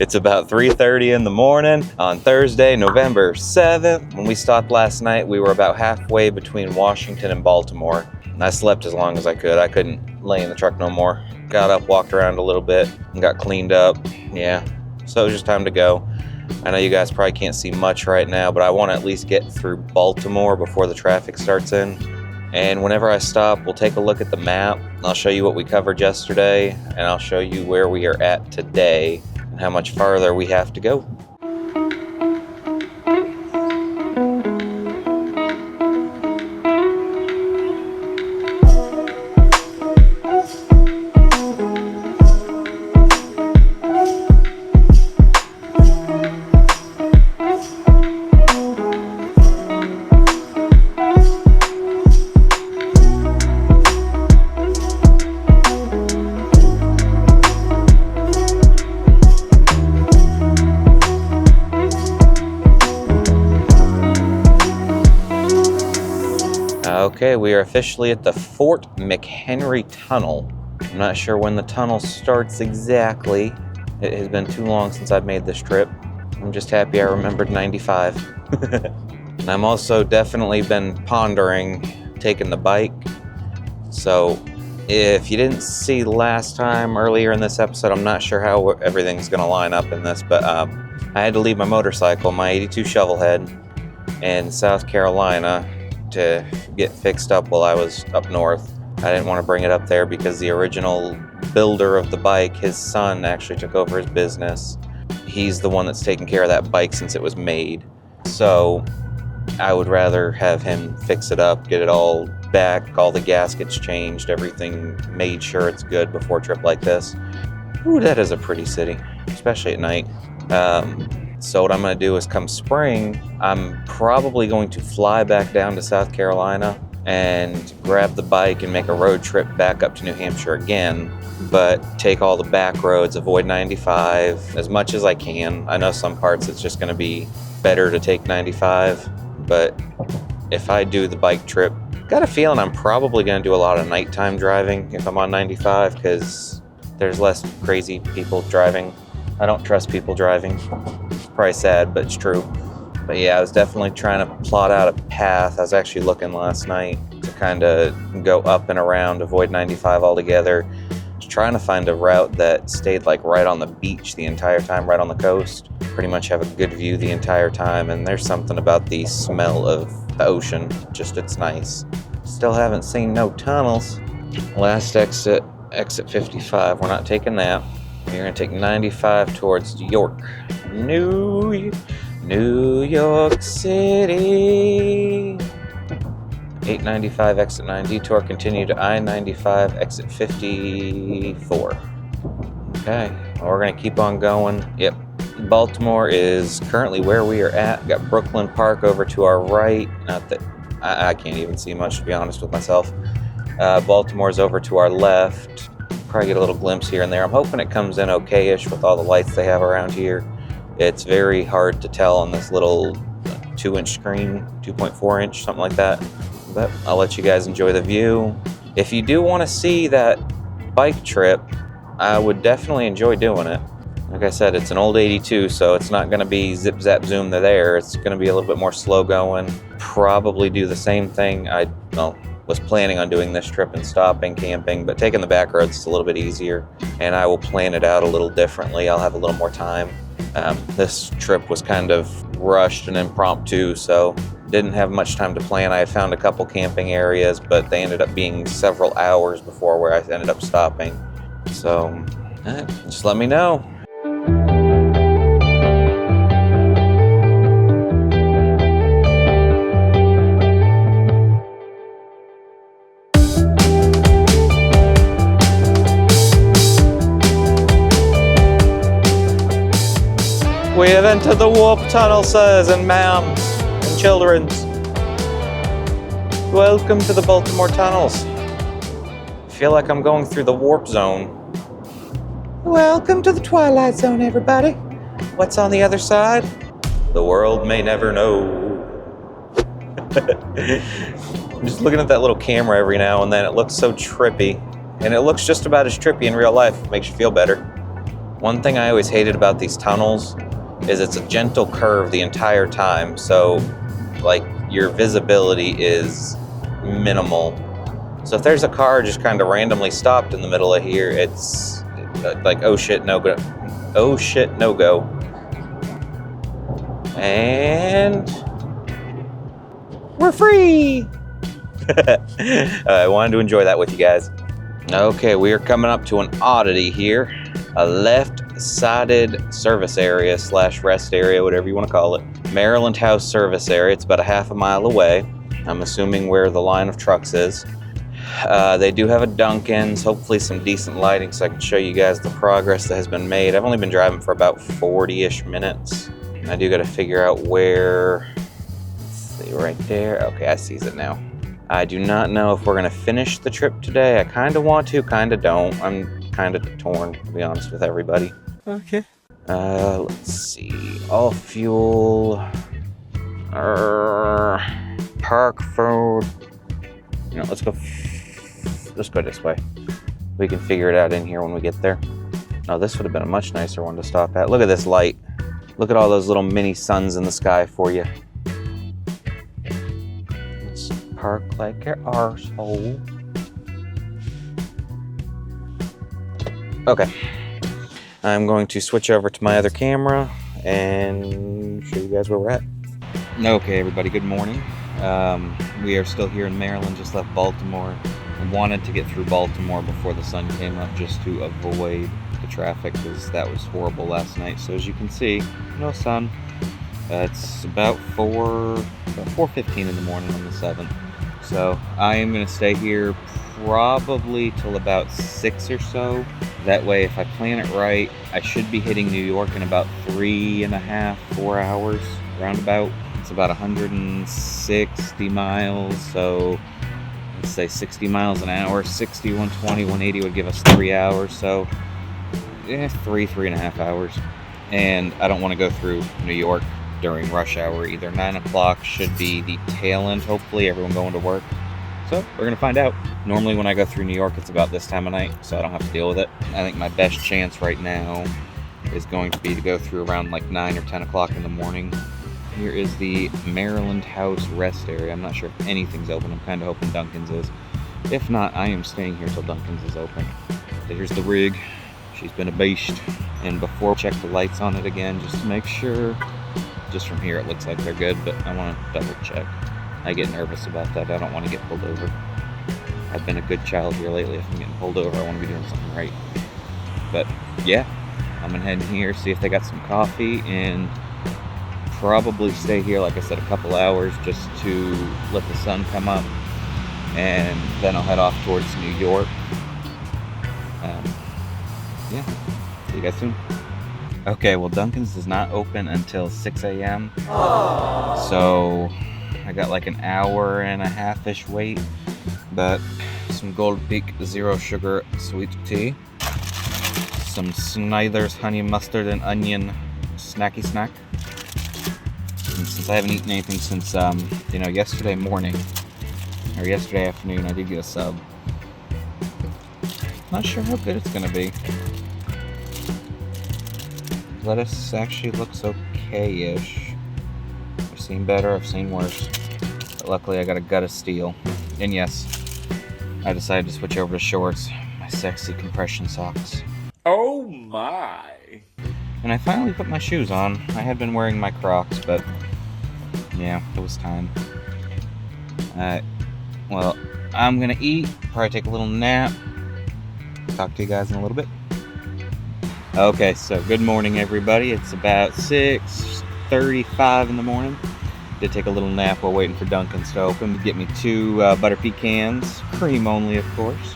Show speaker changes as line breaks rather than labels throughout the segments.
It's about 3:30 in the morning on Thursday, November 7th. When we stopped last night, we were about halfway between Washington and Baltimore. And I slept as long as I could. I couldn't lay in the truck no more. Got up, walked around a little bit, and got cleaned up. Yeah, so it was just time to go. I know you guys probably can't see much right now, but I want to at least get through Baltimore before the traffic starts in. And whenever I stop, we'll take a look at the map. I'll show you what we covered yesterday, and I'll show you where we are at today and how much farther we have to go. Okay, we are officially at the Fort McHenry Tunnel. I'm not sure when the tunnel starts exactly. It has been too long since I've made this trip. I'm just happy I remembered 95. And I'm also definitely been pondering taking the bike. So if you didn't see last time earlier in this episode, I'm not sure how everything's gonna line up in this, but I had to leave my motorcycle, my 82 Shovelhead, in South Carolina to get fixed up while I was up north. I didn't want to bring it up there because the original builder of the bike, his son, actually took over his business. He's the one that's taken care of that bike since it was made. So I would rather have him fix it up, get it all back, all the gaskets changed, everything made sure it's good before a trip like this. Ooh, that is a pretty city, especially at night. So what I'm going to do is come spring, I'm probably going to fly back down to South Carolina and grab the bike and make a road trip back up to New Hampshire again, but take all the back roads, avoid 95 as much as I can. I know some parts it's just going to be better to take 95, but if I do the bike trip, got a feeling I'm probably going to do a lot of nighttime driving if I'm on 95 because there's less crazy people driving. I don't trust people driving. It's probably sad, but it's true. But yeah, I was definitely trying to plot out a path. I was actually looking last night to kind of go up and around, avoid 95 altogether. Just trying to find a route that stayed like right on the beach the entire time, right on the coast. Pretty much have a good view the entire time, and there's something about the smell of the ocean. Just, it's nice. Still haven't seen no tunnels. Last exit 55. We're not taking that. We're going to take 95 towards York. New York City. 895 exit 9 detour, continue to I-95 exit 54. Okay, well, we're going to keep on going. Yep, Baltimore is currently where we are at. We've got Brooklyn Park over to our right. Not that I can't even see much, to be honest with myself. Baltimore's over to our left. Probably get a little glimpse here and there. I'm hoping it comes in okay-ish with all the lights they have around here. It's very hard to tell on this little 2-inch screen, 2.4 inch, something like that. But I'll let you guys enjoy the view. If you do want to see that bike trip, I would definitely enjoy doing it. Like I said, it's an old 82, so it's not going to be zip, zap, zoom, they're there. It's going to be a little bit more slow going. Probably do the same thing. I was planning on doing this trip and stopping, camping, but taking the back roads is a little bit easier, and I will plan it out a little differently. I'll have a little more time. This trip was kind of rushed and impromptu, so didn't have much time to plan. I had found a couple camping areas, but they ended up being several hours before where I ended up stopping. So just let me know. We have entered the warp tunnel, sirs and ma'ams and children. Welcome to the Baltimore tunnels. I feel like I'm going through the warp zone. Welcome to the Twilight Zone, everybody. What's on the other side? The world may never know. I'm just looking at that little camera every now and then. It looks so trippy. And it looks just about as trippy in real life. It makes you feel better. One thing I always hated about these tunnels is it's a gentle curve the entire time, so like your visibility is minimal. So if there's a car just kind of randomly stopped in the middle of here, it's like, oh shit, no go. Oh shit, no go. And we're free! I wanted to enjoy that with you guys. Okay, we are coming up to an oddity here. A left-sided service area / rest area, whatever you want to call it. Maryland House service area. It's about a half a mile away. I'm assuming where the line of trucks is. They do have a Dunkin's, hopefully some decent lighting so I can show you guys the progress that has been made. I've only been driving for about 40-ish minutes. And I do got to figure out where, let's see, right there. Okay, I sees it now. I do not know if we're going to finish the trip today. I kind of want to, kind of don't. I'm kind of torn, to be honest with everybody. Okay. Let's see. All fuel. Park food. You know, let's go this way. We can figure it out in here when we get there. Oh, this would have been a much nicer one to stop at. Look at this light. Look at all those little mini suns in the sky for you. Let's park like an arsehole. Okay. I'm going to switch over to my other camera and show you guys where we're at. Okay, everybody, good morning. We are still here in Maryland, just left Baltimore. I wanted to get through Baltimore before the sun came up just to avoid the traffic because that was horrible last night. So as you can see, no sun. It's about 4:15 in the morning on the 7th. So I am going to stay here probably till about 6 or so. That way, if I plan it right, I should be hitting New York in about 3.5, 4 hours, roundabout. It's about 160 miles, so let's say 60 miles an hour, 60, 120, 180 would give us 3 hours, so 3.5 hours. And I don't want to go through New York during rush hour either. 9 o'clock should be the tail end, hopefully, everyone going to work. So we're going to find out. Normally when I go through New York, it's about this time of night, so I don't have to deal with it. I think my best chance right now is going to be to go through around like 9 or 10 o'clock in the morning. Here is the Maryland House rest area. I'm not sure if anything's open. I'm kind of hoping Dunkin's is. If not, I am staying here till Dunkin's is open. So here's the rig. She's been a beast. And before I check the lights on it again, just to make sure, just from here it looks like they're good, but I want to double check. I get nervous about that. I don't want to get pulled over. I've been a good child here lately. If I'm getting pulled over, I want to be doing something right. But yeah, I'm gonna head in here, see if they got some coffee, and probably stay here, like I said, a couple hours just to let the sun come up, and then I'll head off towards New York. Yeah, see you guys soon. Okay, well, Dunkin's does not open until 6 a.m. So I got like an hour and a half-ish wait, but some Gold Peak Zero Sugar Sweet Tea, some Snyder's Honey Mustard and Onion Snacky Snack. And since I haven't eaten anything since, yesterday morning, or yesterday afternoon, I did get a sub. Not sure how good it's gonna be. Lettuce actually looks okay-ish. I've seen better, I've seen worse. But luckily I got a gut of steel. And yes, I decided to switch over to shorts. My sexy compression socks.
Oh my!
And I finally put my shoes on. I had been wearing my Crocs, but yeah, it was time. Well, I'm gonna eat, probably take a little nap. Talk to you guys in a little bit. Okay, so good morning, everybody. It's about 6:35 in the morning. Did take a little nap while waiting for Dunkin's to open. Get me 2 butter pecans, cream only, of course,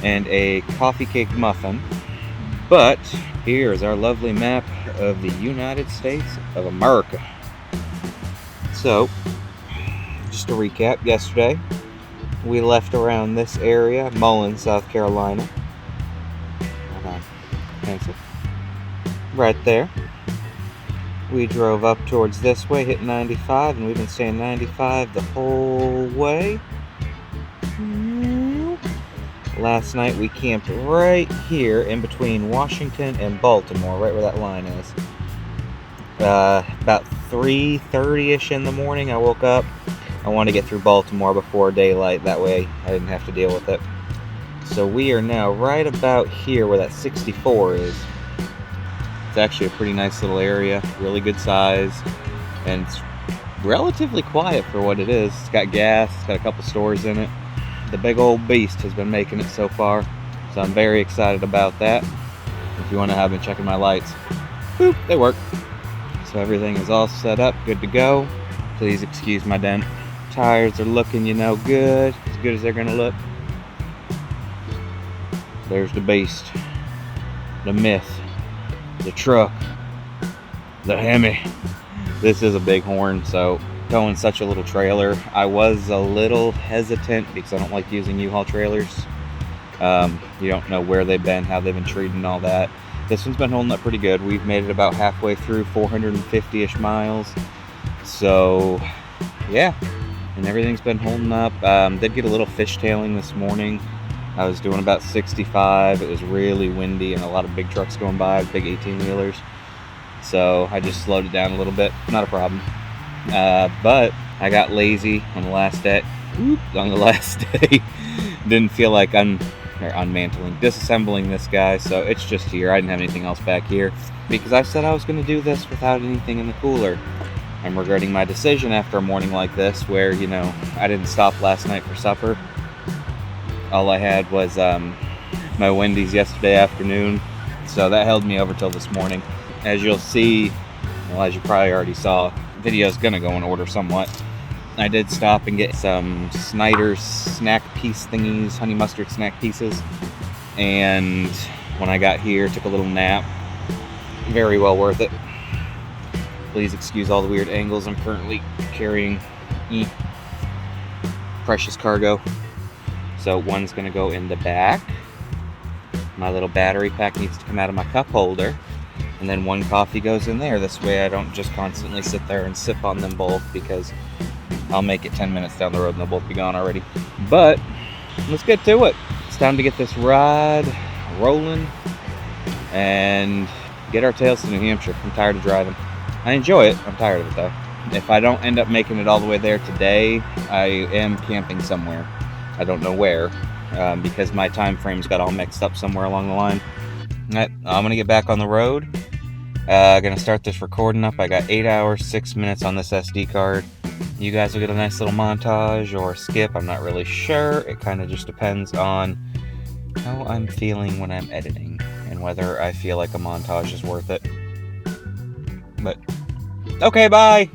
and a coffee cake muffin. But here is our lovely map of the United States of America. So, just to recap, yesterday we left around this area, Mullen, South Carolina. Hold on, cancel. Right there. We drove up towards this way, hit 95, and we've been staying 95 the whole way. Last night we camped right here in between Washington and Baltimore, right where that line is. About 3:30ish in the morning I woke up. I wanted to get through Baltimore before daylight, that way I didn't have to deal with it. So we are now right about here where that 64 is. It's actually a pretty nice little area, really good size, and it's relatively quiet for what it is. It's got gas, it's got a couple stores in it. The big old beast has been making it so far, so I'm very excited about that. If you want to have been checking my lights, boop, they work. So everything is all set up, good to go. Please excuse my dent. Tires are looking, good as they're gonna look. There's the beast, the myth, the truck, the Hemi. This is a big horn, so towing such a little trailer, I was a little hesitant because I don't like using U-Haul trailers. You don't know where they've been, how they've been treated and all that. This one's been holding up pretty good. We've made it about halfway through 450-ish miles. So, yeah, and everything's been holding up. Did get a little fishtailing this morning. I was doing about 65. It was really windy and a lot of big trucks going by, big 18-wheelers. So I just slowed it down a little bit. Not a problem. But I got lazy on the last day. Didn't feel like disassembling this guy. So it's just here. I didn't have anything else back here because I said I was going to do this without anything in the cooler. I'm regretting my decision after a morning like this where, I didn't stop last night for supper. All I had was my Wendy's yesterday afternoon, so that held me over till this morning. As you'll see, as you probably already saw, the video's gonna go in order somewhat. I did stop and get some Snyder's snack piece thingies, honey mustard snack pieces, and when I got here, took a little nap. Very well worth it. Please excuse all the weird angles. I'm currently carrying precious cargo. So one's gonna go in the back. My little battery pack needs to come out of my cup holder. And then one coffee goes in there. This way I don't just constantly sit there and sip on them both because I'll make it 10 minutes down the road and they'll both be gone already. But let's get to it. It's time to get this ride rolling and get our tails to New Hampshire. I'm tired of driving. I enjoy it. I'm tired of it though. If I don't end up making it all the way there today, I am camping somewhere. I don't know where, because my time frames got all mixed up somewhere along the line. I'm gonna get back on the road. Gonna start this recording up. I got 8 hours, 6 minutes on this SD card. You guys will get a nice little montage or skip. I'm not really sure. It kind of just depends on how I'm feeling when I'm editing and whether I feel like a montage is worth it. But, okay, bye!